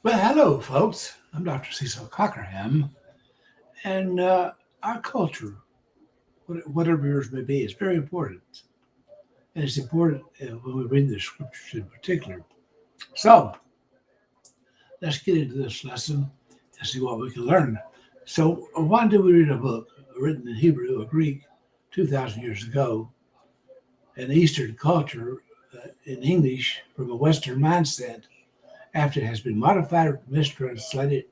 Well, hello, folks. I'm Dr. Cecil Cockerham, and our culture, whatever yours may be, is very important. And it's important when we read the scriptures in particular. So, let's get into this lesson and see what we can learn. So, why do we read a book written in Hebrew or Greek 2,000 years ago, an Eastern culture in English from a Western mindset after it has been modified, mistranslated,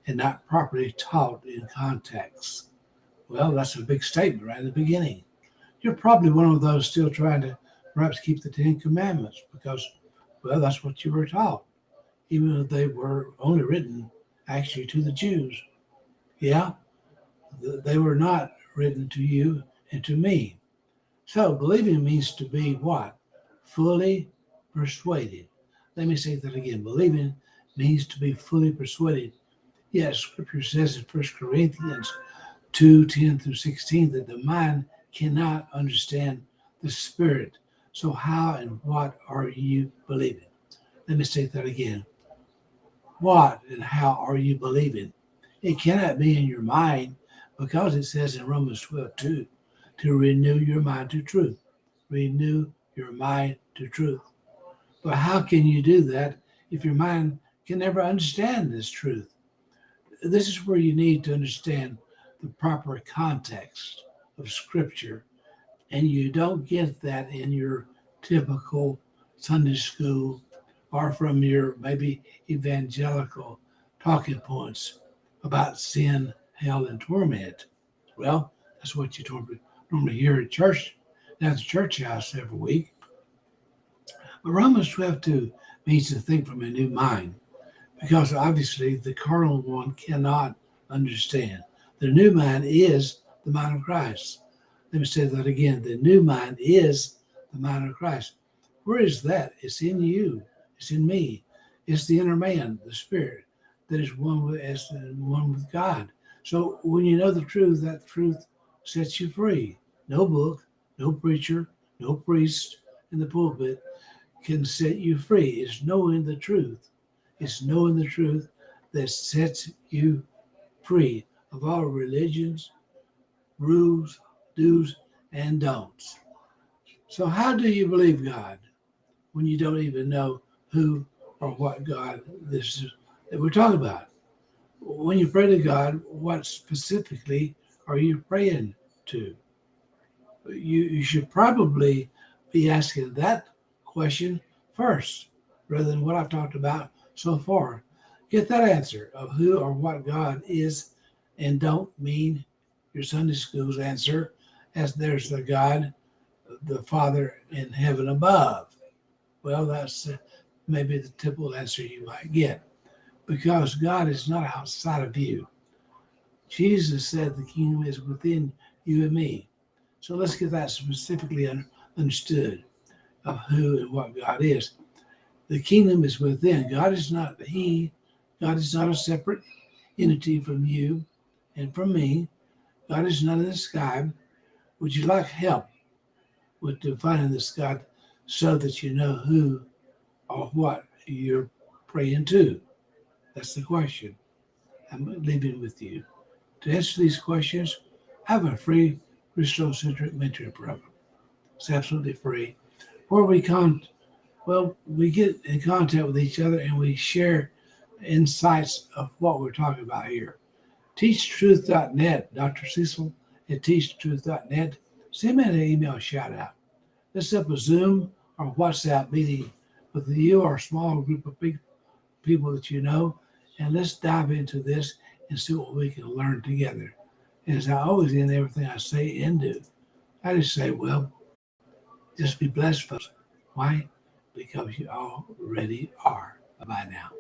and not properly taught in context? Well, that's a big statement right at the beginning. You're probably one of those still trying to perhaps keep the Ten Commandments because, well, that's what you were taught, even though they were only written actually to the Jews. Yeah, they were not written to you and to me. So, believing means to be what? Fully persuaded. Let me say that again. Believing means to be fully persuaded. Yes, Scripture says in 1 Corinthians 2:10 through 16 that the mind cannot understand the spirit. So how and what are you believing? Let me state that again. What and how are you believing? It cannot be in your mind because it says in Romans 12:2 to renew your mind to truth. Renew your mind to truth. But how can you do that if your mind can never understand this truth? This is where you need to understand the proper context of Scripture, and you don't get that in your typical Sunday school or from your maybe evangelical talking points about sin, hell, and torment. Well, that's what you normally hear at church, at the church house every week. But Romans 12:2 means to think from a new mind, because obviously the carnal one cannot understand. The new mind is the mind of Christ. Let me say that again. The new mind is the mind of Christ. Where is that? It's in you. It's in me. It's the inner man, the spirit, that is one with God. So when you know the truth, that truth sets you free. No book, no preacher, no priest in the pulpit can set you free. It's knowing the truth. It's knowing the truth that sets you free of all religions, rules, do's, and don'ts. So, how do you believe God when you don't even know who or what God this is that we're talking about? When you pray to God, what specifically are you praying to? You should probably be asking that question first rather than what I've talked about so far. Get that answer of who or what God is, and don't mean your Sunday school's answer as there's the God, the Father in heaven above. Well, that's maybe the typical answer you might get because God is not outside of you. Jesus said the kingdom is within you and me. So let's get that specifically understood of who and what God is. The kingdom is within. God is not He. God is not a separate entity from you and from me. God is not in the sky. Would you like help with defining this God so that you know who or what you're praying to? That's the question I'm leaving with you. To answer these questions, have a free Christocentric mentoring program. It's absolutely free. Where we get in contact with each other and we share insights of what we're talking about here. TeachTruth.net, Dr. Cecil at TeachTruth.net. Send me an email shout out. Let's set up a Zoom or WhatsApp meeting with you or a small group of people that you know, and let's dive into this and see what we can learn together. And as I always end everything I say and do, I just say, well, just be blessed, folks. Why? Because you already are. Bye bye now.